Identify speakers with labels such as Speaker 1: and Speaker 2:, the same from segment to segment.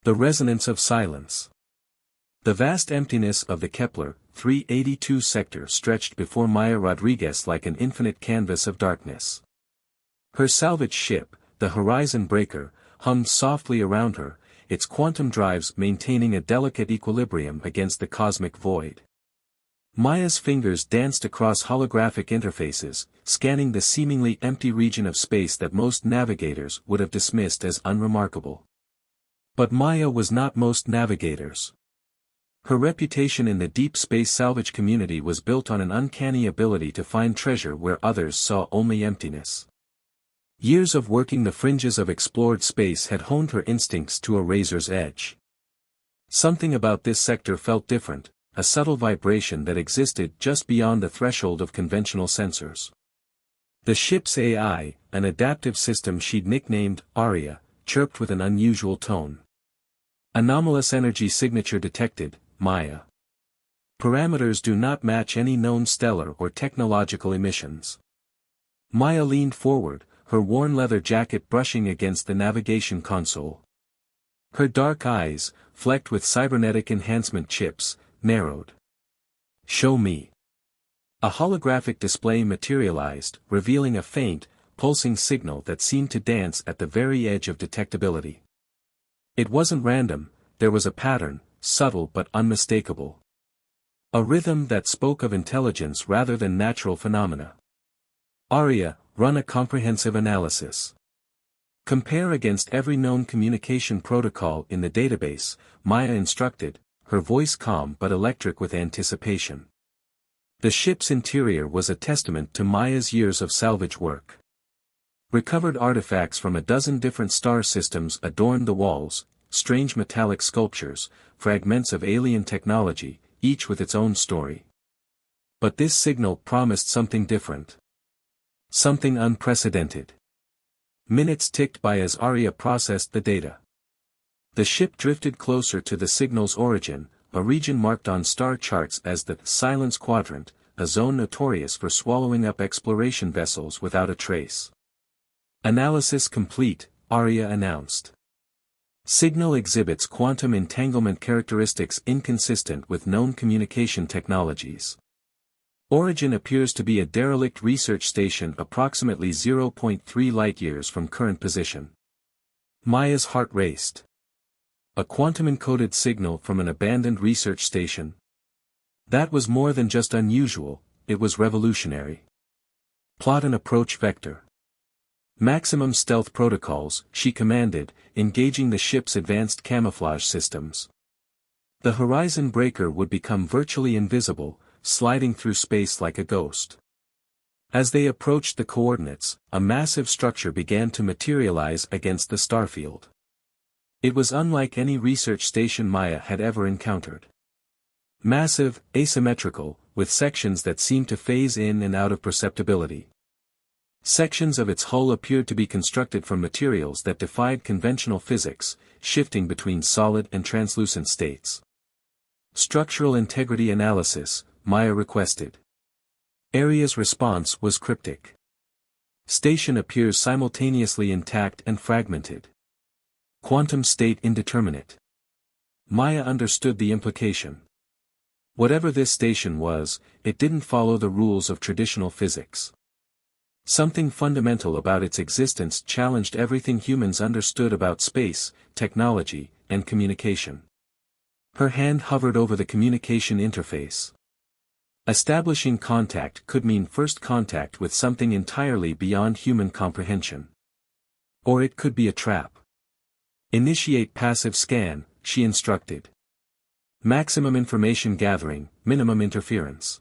Speaker 1: The resonance of silence. The vast emptiness of the Kepler 382 sector stretched before Maya Rodriguez like an infinite canvas of darkness. Her salvage ship, the Horizon Breaker, hummed softly around her, its quantum drives maintaining a delicate equilibrium against the cosmic void. Maya's fingers danced across holographic interfaces, scanning the seemingly empty region of space that most navigators would have dismissed as unremarkable. But Maya was not most navigators. Her reputation in the deep space salvage community was built on an uncanny ability to find treasure where others saw only emptiness. Years of working the fringes of explored space had honed her instincts to a razor's edge. Something about this sector felt different, a subtle vibration that existed just beyond the threshold of conventional sensors. The ship's AI, an adaptive system she'd nicknamed Aria, chirped with an unusual tone. Anomalous energy signature detected, Maya. Parameters do not match any known stellar or technological emissions. Maya leaned forward, her worn leather jacket brushing against the navigation console. Her dark eyes, flecked with cybernetic enhancement chips, narrowed. "Show me." A holographic display materialized, revealing a faint, pulsing signal that seemed to dance at the very edge of detectability. It wasn't random, there was a pattern, subtle but unmistakable. A rhythm that spoke of intelligence rather than natural phenomena. Aria, run a comprehensive analysis. Compare against every known communication protocol in the database, Maya instructed, her voice calm but electric with anticipation. The ship's interior was a testament to Maya's years of salvage work. Recovered artifacts from a dozen different star systems adorned the walls, strange metallic sculptures, fragments of alien technology, each with its own story. But this signal promised something different. Something unprecedented. Minutes ticked by as Aria processed the data. The ship drifted closer to the signal's origin, a region marked on star charts as the Silence Quadrant, a zone notorious for swallowing up exploration vessels without a trace. Analysis complete, Aria announced. Signal exhibits quantum entanglement characteristics inconsistent with known communication technologies. Origin appears to be a derelict research station approximately 0.3 light-years from current position. Maya's heart raced. A quantum-encoded signal from an abandoned research station? That was more than just unusual, it was revolutionary. Plot an approach vector. Maximum stealth protocols, she commanded, engaging the ship's advanced camouflage systems. The Horizon Breaker would become virtually invisible, sliding through space like a ghost. As they approached the coordinates, a massive structure began to materialize against the starfield. It was unlike any research station Maya had ever encountered. Massive, asymmetrical, with sections that seemed to phase in and out of perceptibility. Sections of its hull appeared to be constructed from materials that defied conventional physics, shifting between solid and translucent states. Structural integrity analysis, Maya requested. Aria's response was cryptic. Station appears simultaneously intact and fragmented. Quantum state indeterminate. Maya understood the implication. Whatever this station was, it didn't follow the rules of traditional physics. Something fundamental about its existence challenged everything humans understood about space, technology, and communication. Her hand hovered over the communication interface. Establishing contact could mean first contact with something entirely beyond human comprehension. Or it could be a trap. Initiate passive scan, she instructed. Maximum information gathering, minimum interference.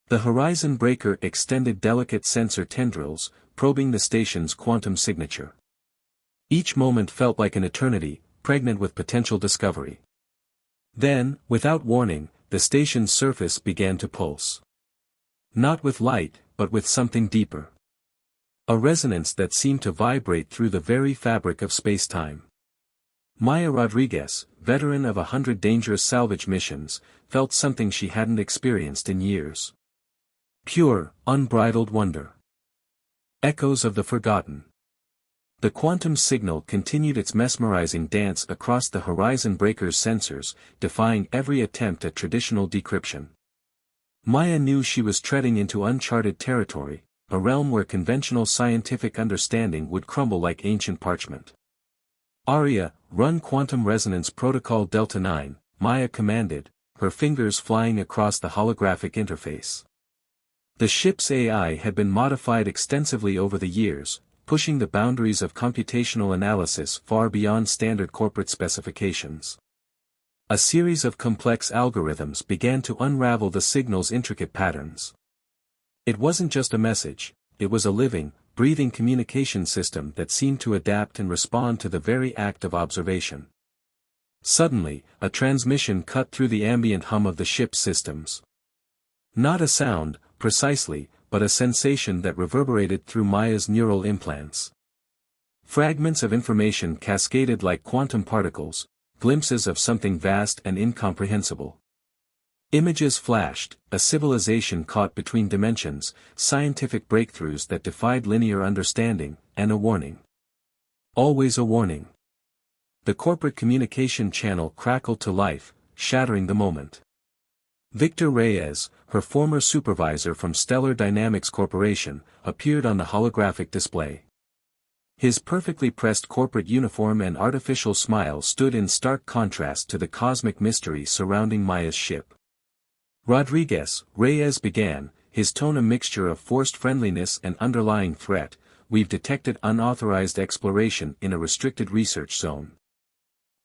Speaker 1: The Horizon Breaker extended delicate sensor tendrils, probing the station's quantum signature. Each moment felt like an eternity, pregnant with potential discovery. Then, without warning, the station's surface began to pulse. Not with light, but with something deeper. A resonance that seemed to vibrate through the very fabric of space-time. Maya Rodriguez, veteran of 100 dangerous salvage missions, felt something she hadn't experienced in years. Pure, unbridled wonder. Echoes of the forgotten. The quantum signal continued its mesmerizing dance across the horizon breaker's sensors, defying every attempt at traditional decryption. Maya knew she was treading into uncharted territory, a realm where conventional scientific understanding would crumble like ancient parchment. "Aria, run Quantum Resonance Protocol Delta 9, Maya commanded, her fingers flying across the holographic interface. The ship's AI had been modified extensively over the years, pushing the boundaries of computational analysis far beyond standard corporate specifications. A series of complex algorithms began to unravel the signal's intricate patterns. It wasn't just a message, it was a living, breathing communication system that seemed to adapt and respond to the very act of observation. Suddenly, a transmission cut through the ambient hum of the ship's systems. Not a sound, precisely, but a sensation that reverberated through Maya's neural implants. Fragments of information cascaded like quantum particles, glimpses of something vast and incomprehensible. Images flashed, a civilization caught between dimensions, scientific breakthroughs that defied linear understanding, and a warning. Always a warning. The corporate communication channel crackled to life, shattering the moment. Victor Reyes, her former supervisor from Stellar Dynamics Corporation, appeared on the holographic display. His perfectly pressed corporate uniform and artificial smile stood in stark contrast to the cosmic mystery surrounding Maya's ship. "Rodriguez," Reyes began, his tone a mixture of forced friendliness and underlying threat, "we've detected unauthorized exploration in a restricted research zone.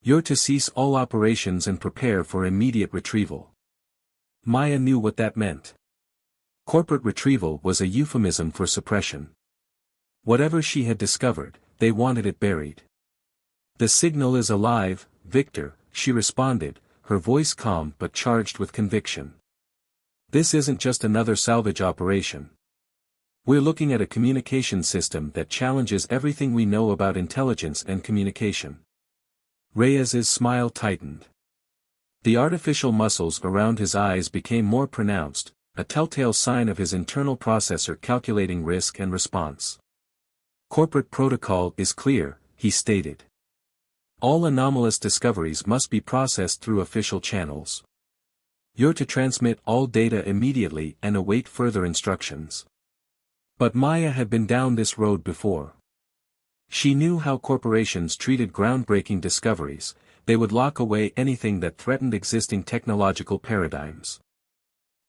Speaker 1: You're to cease all operations and prepare for immediate retrieval." Maya knew what that meant. Corporate retrieval was a euphemism for suppression. Whatever she had discovered, they wanted it buried. "The signal is alive, Victor," she responded, her voice calm but charged with conviction. "This isn't just another salvage operation. We're looking at a communication system that challenges everything we know about intelligence and communication." Reyes's smile tightened. The artificial muscles around his eyes became more pronounced, a telltale sign of his internal processor calculating risk and response. "Corporate protocol is clear," he stated. "All anomalous discoveries must be processed through official channels. You're to transmit all data immediately and await further instructions." But Maya had been down this road before. She knew how corporations treated groundbreaking discoveries. They would lock away anything that threatened existing technological paradigms.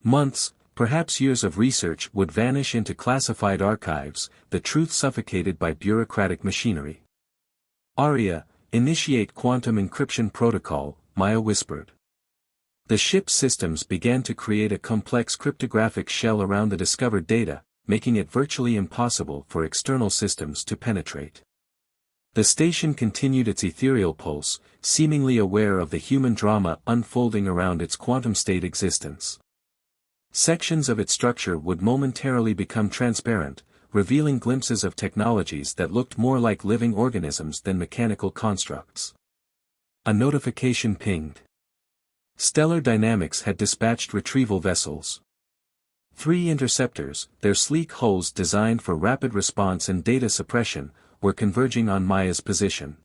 Speaker 1: Months, perhaps years of research would vanish into classified archives, the truth suffocated by bureaucratic machinery. "Aria, initiate quantum encryption protocol," Maya whispered. The ship's systems began to create a complex cryptographic shell around the discovered data, making it virtually impossible for external systems to penetrate. The station continued its ethereal pulse, seemingly aware of the human drama unfolding around its quantum state existence. Sections of its structure would momentarily become transparent, revealing glimpses of technologies that looked more like living organisms than mechanical constructs. A notification pinged. Stellar Dynamics had dispatched retrieval vessels. 3 interceptors, their sleek hulls designed for rapid response and data suppression, were converging on Maya's position.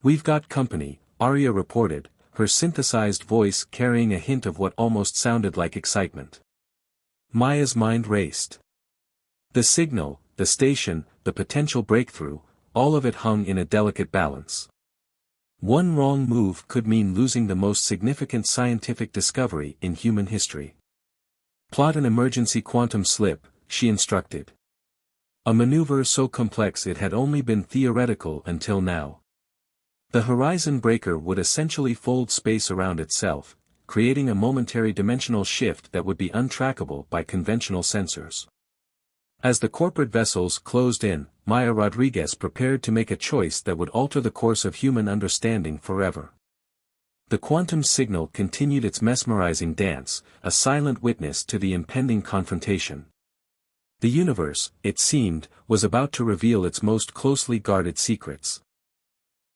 Speaker 1: "We've got company," Aria reported, her synthesized voice carrying a hint of what almost sounded like excitement. Maya's mind raced. The signal, the station, the potential breakthrough, all of it hung in a delicate balance. One wrong move could mean losing the most significant scientific discovery in human history. "Plot an emergency quantum slip," she instructed. A maneuver so complex it had only been theoretical until now. The horizon breaker would essentially fold space around itself, creating a momentary dimensional shift that would be untrackable by conventional sensors. As the corporate vessels closed in, Maya Rodriguez prepared to make a choice that would alter the course of human understanding forever. The quantum signal continued its mesmerizing dance, a silent witness to the impending confrontation. The universe, it seemed, was about to reveal its most closely guarded secrets.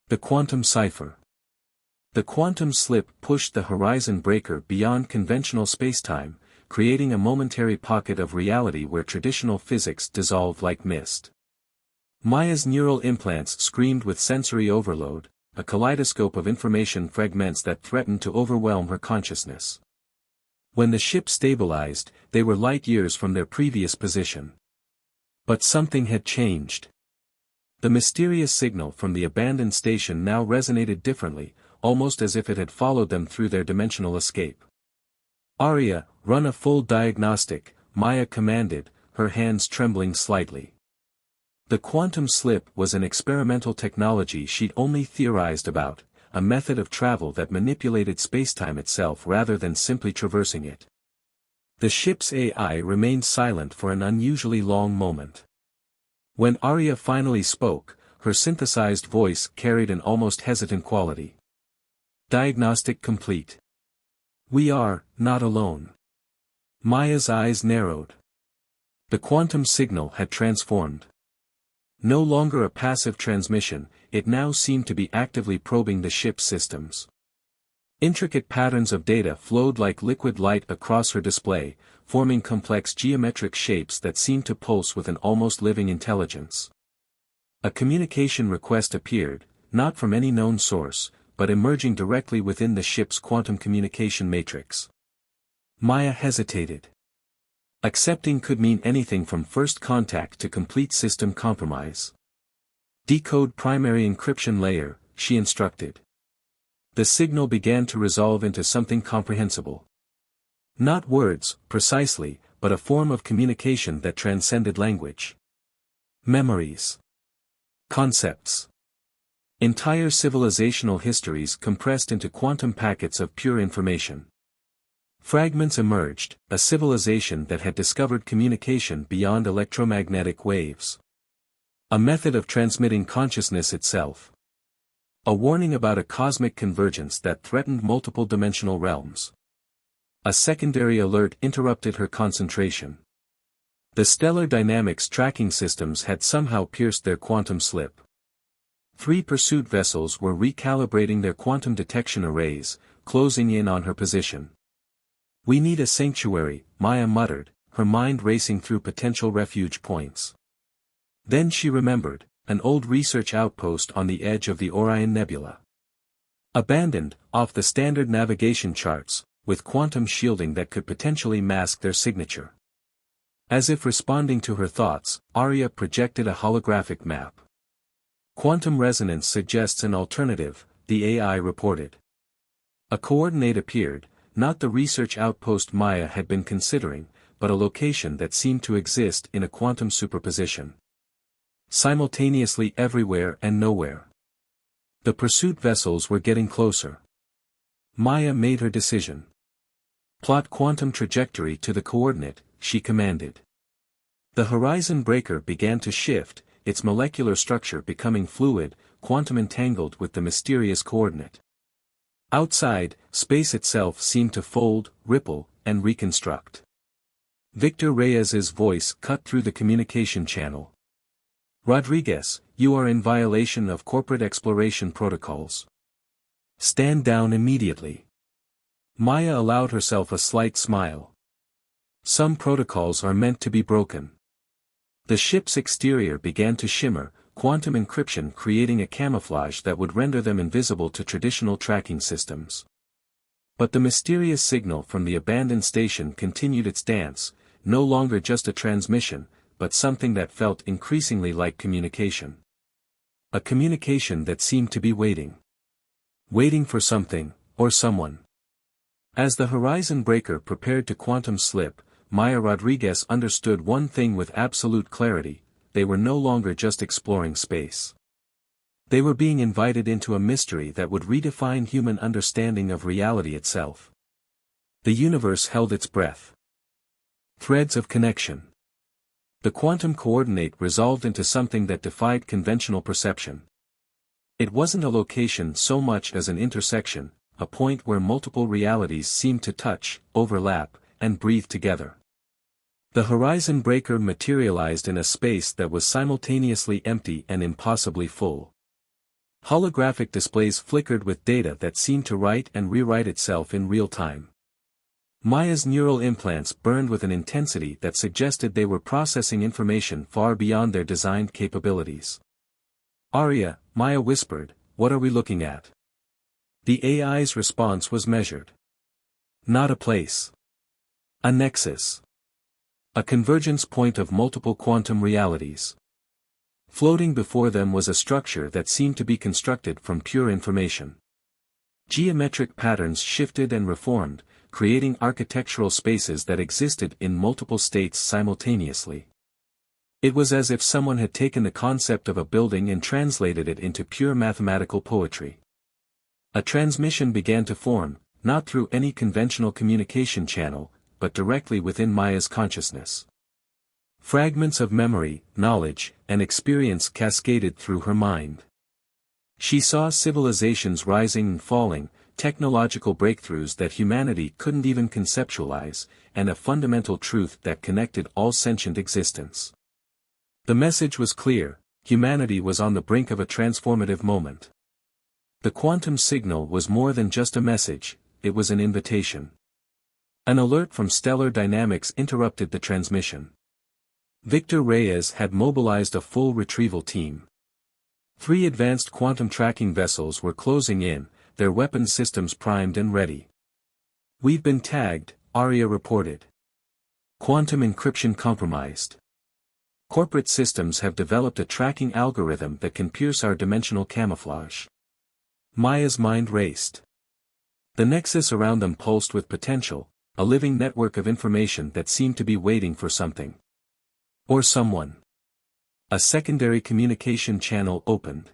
Speaker 1: The quantum cipher. The quantum slip pushed the horizon breaker beyond conventional spacetime, creating a momentary pocket of reality where traditional physics dissolved like mist. Maya's neural implants screamed with sensory overload, a kaleidoscope of information fragments that threatened to overwhelm her consciousness. When the ship stabilized, they were light years from their previous position. But something had changed. The mysterious signal from the abandoned station now resonated differently, almost as if it had followed them through their dimensional escape. "Arya, run a full diagnostic," Maya commanded, her hands trembling slightly. The quantum slip was an experimental technology she'd only theorized about, a method of travel that manipulated spacetime itself rather than simply traversing it. The ship's AI remained silent for an unusually long moment. When Arya finally spoke, her synthesized voice carried an almost hesitant quality. "Diagnostic complete. We are not alone." Maya's eyes narrowed. The quantum signal had transformed. No longer a passive transmission, it now seemed to be actively probing the ship's systems. Intricate patterns of data flowed like liquid light across her display, forming complex geometric shapes that seemed to pulse with an almost living intelligence. A communication request appeared, not from any known source, but emerging directly within the ship's quantum communication matrix. Maya hesitated. Accepting could mean anything from first contact to complete system compromise. "Decode primary encryption layer," she instructed. The signal began to resolve into something comprehensible. Not words, precisely, but a form of communication that transcended language. Memories. Concepts. Entire civilizational histories compressed into quantum packets of pure information. Fragments emerged, a civilization that had discovered communication beyond electromagnetic waves. A method of transmitting consciousness itself. A warning about a cosmic convergence that threatened multiple dimensional realms. A secondary alert interrupted her concentration. The stellar dynamics tracking systems had somehow pierced their quantum slip. 3 pursuit vessels were recalibrating their quantum detection arrays, closing in on her position. "We need a sanctuary," Maya muttered, her mind racing through potential refuge points. Then she remembered, an old research outpost on the edge of the Orion Nebula. Abandoned, off the standard navigation charts, with quantum shielding that could potentially mask their signature. As if responding to her thoughts, Arya projected a holographic map. "Quantum resonance suggests an alternative," the AI reported. A coordinate appeared, not the research outpost Maya had been considering, but a location that seemed to exist in a quantum superposition. Simultaneously everywhere and nowhere. The pursuit vessels were getting closer. Maya made her decision. "Plot quantum trajectory to the coordinate," she commanded. The horizon breaker began to shift, its molecular structure becoming fluid, quantum entangled with the mysterious coordinate. Outside, space itself seemed to fold, ripple, and reconstruct. Victor Reyes's voice cut through the communication channel. "Rodriguez, you are in violation of corporate exploration protocols. Stand down immediately." Maya allowed herself a slight smile. Some protocols are meant to be broken. The ship's exterior began to shimmer, quantum encryption creating a camouflage that would render them invisible to traditional tracking systems. But the mysterious signal from the abandoned station continued its dance, no longer just a transmission, but something that felt increasingly like communication. A communication that seemed to be waiting. Waiting for something, or someone. As the horizon breaker prepared to quantum slip, Maya Rodriguez understood one thing with absolute clarity: they were no longer just exploring space. They were being invited into a mystery that would redefine human understanding of reality itself. The universe held its breath. Threads of connection. The quantum coordinate resolved into something that defied conventional perception. It wasn't a location so much as an intersection, a point where multiple realities seemed to touch, overlap, and breathe together. The horizon breaker materialized in a space that was simultaneously empty and impossibly full. Holographic displays flickered with data that seemed to write and rewrite itself in real time. Maya's neural implants burned with an intensity that suggested they were processing information far beyond their designed capabilities. "Arya," Maya whispered, "what are we looking at?" The AI's response was measured. "Not a place. A nexus. A convergence point of multiple quantum realities." Floating before them was a structure that seemed to be constructed from pure information. Geometric patterns shifted and reformed, creating architectural spaces that existed in multiple states simultaneously. It was as if someone had taken the concept of a building and translated it into pure mathematical poetry. A transmission began to form, not through any conventional communication channel, but directly within Maya's consciousness. Fragments of memory, knowledge, and experience cascaded through her mind. She saw civilizations rising and falling, technological breakthroughs that humanity couldn't even conceptualize, and a fundamental truth that connected all sentient existence. The message was clear: humanity was on the brink of a transformative moment. The quantum signal was more than just a message, it was an invitation. An alert from stellar dynamics interrupted the transmission. Victor Reyes had mobilized a full retrieval team. 3 advanced quantum tracking vessels were closing in, their weapon systems primed and ready. "We've been tagged," Arya reported. "Quantum encryption compromised. Corporate systems have developed a tracking algorithm that can pierce our dimensional camouflage." Maya's mind raced. The nexus around them pulsed with potential, a living network of information that seemed to be waiting for something. Or someone. A secondary communication channel opened.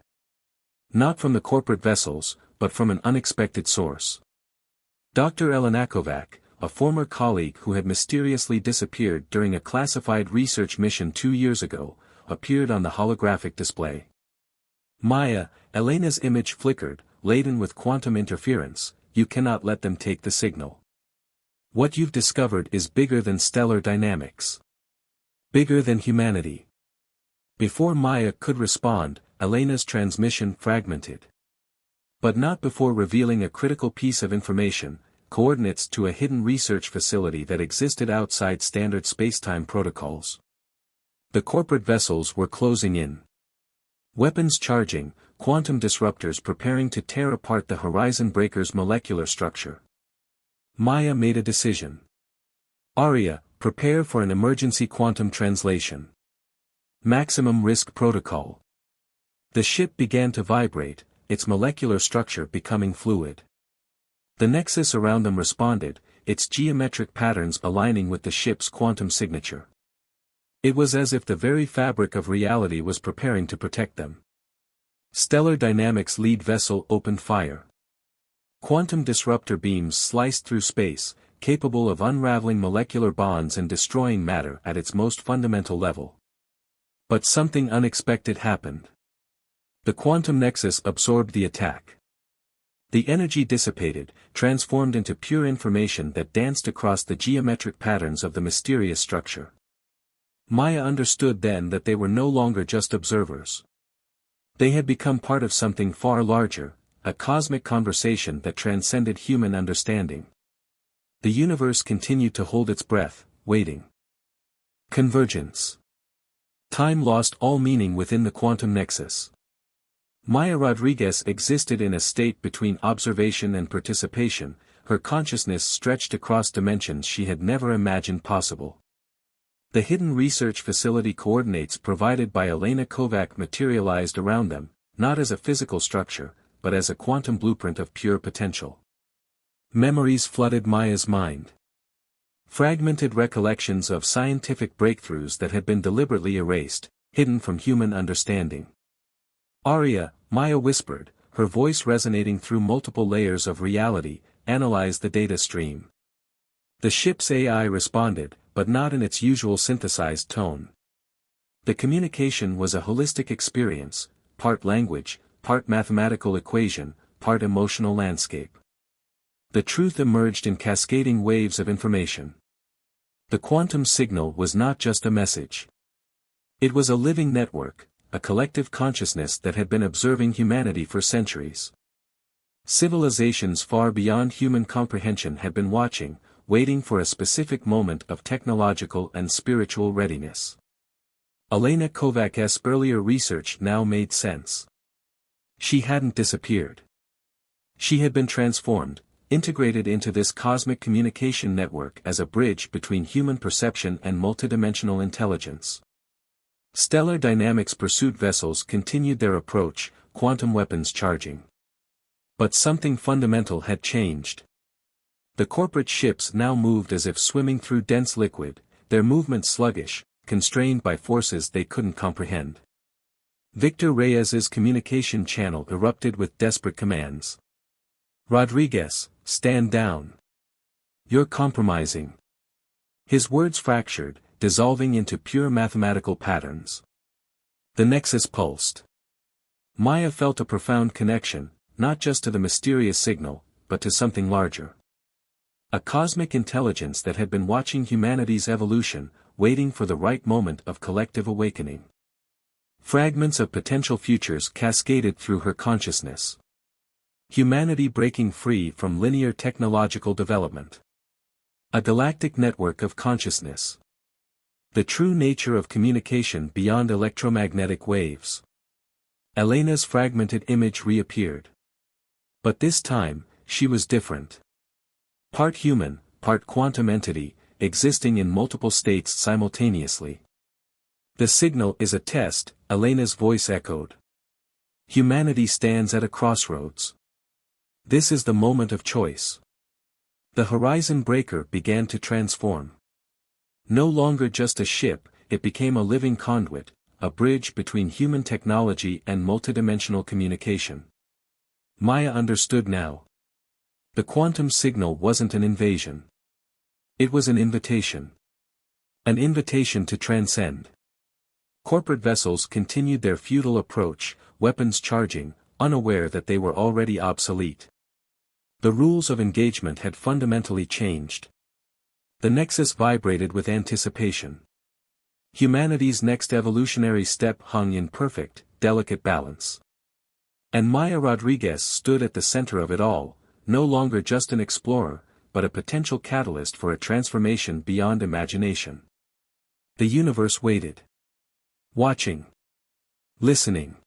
Speaker 1: Not from the corporate vessels, but from an unexpected source. Dr. Elena-Kovac, a former colleague who had mysteriously disappeared during a classified research mission 2 years ago, appeared on the holographic display. "Maya," Elena's image flickered, laden with quantum interference, "you cannot let them take the signal. What you've discovered is bigger than stellar dynamics. Bigger than humanity." Before Maya could respond, Elena's transmission fragmented. But not before revealing a critical piece of information: coordinates to a hidden research facility that existed outside standard spacetime protocols. The corporate vessels were closing in. Weapons charging, quantum disruptors preparing to tear apart the Horizon Breaker's molecular structure. Maya made a decision. "Arya, prepare for an emergency quantum translation. Maximum risk protocol." The ship began to vibrate, its molecular structure becoming fluid. The nexus around them responded, its geometric patterns aligning with the ship's quantum signature. It was as if the very fabric of reality was preparing to protect them. Stellar Dynamics lead vessel opened fire. Quantum disruptor beams sliced through space, capable of unraveling molecular bonds and destroying matter at its most fundamental level. But something unexpected happened. The quantum nexus absorbed the attack. The energy dissipated, transformed into pure information that danced across the geometric patterns of the mysterious structure. Maya understood then that they were no longer just observers. They had become part of something far larger, a cosmic conversation that transcended human understanding. The universe continued to hold its breath, waiting. Convergence. Time lost all meaning within the quantum nexus. Maya Rodriguez existed in a state between observation and participation, her consciousness stretched across dimensions she had never imagined possible. The hidden research facility coordinates provided by Elena Kovac materialized around them, not as a physical structure, but as a quantum blueprint of pure potential. Memories flooded Maya's mind. Fragmented recollections of scientific breakthroughs that had been deliberately erased, hidden from human understanding. "Arya," Maya whispered, her voice resonating through multiple layers of reality, "analyze the data stream." The ship's AI responded, but not in its usual synthesized tone. The communication was a holistic experience, part language, part mathematical equation, part emotional landscape. The truth emerged in cascading waves of information. The quantum signal was not just a message. It was a living network, a collective consciousness that had been observing humanity for centuries. Civilizations far beyond human comprehension had been watching, waiting for a specific moment of technological and spiritual readiness. Elena Kovac's earlier research now made sense. She hadn't disappeared. She had been transformed, integrated into this cosmic communication network as a bridge between human perception and multidimensional intelligence. Stellar Dynamics pursuit vessels continued their approach, quantum weapons charging. But something fundamental had changed. The corporate ships now moved as if swimming through dense liquid, their movements sluggish, constrained by forces they couldn't comprehend. Victor Reyes's communication channel erupted with desperate commands. "Rodriguez, stand down. You're compromising." His words fractured, dissolving into pure mathematical patterns. The nexus pulsed. Maya felt a profound connection, not just to the mysterious signal, but to something larger. A cosmic intelligence that had been watching humanity's evolution, waiting for the right moment of collective awakening. Fragments of potential futures cascaded through her consciousness. Humanity breaking free from linear technological development. A galactic network of consciousness. The true nature of communication beyond electromagnetic waves. Elena's fragmented image reappeared. But this time, she was different. Part human, part quantum entity, existing in multiple states simultaneously. "The signal is a test," Elena's voice echoed. "Humanity stands at a crossroads. This is the moment of choice." The horizon breaker began to transform. No longer just a ship, it became a living conduit, a bridge between human technology and multidimensional communication. Maya understood now. The quantum signal wasn't an invasion. It was an invitation. An invitation to transcend. Corporate vessels continued their futile approach, weapons charging, unaware that they were already obsolete. The rules of engagement had fundamentally changed. The nexus vibrated with anticipation. Humanity's next evolutionary step hung in perfect, delicate balance. And Maya Rodriguez stood at the center of it all, no longer just an explorer, but a potential catalyst for a transformation beyond imagination. The universe waited. Watching. Listening.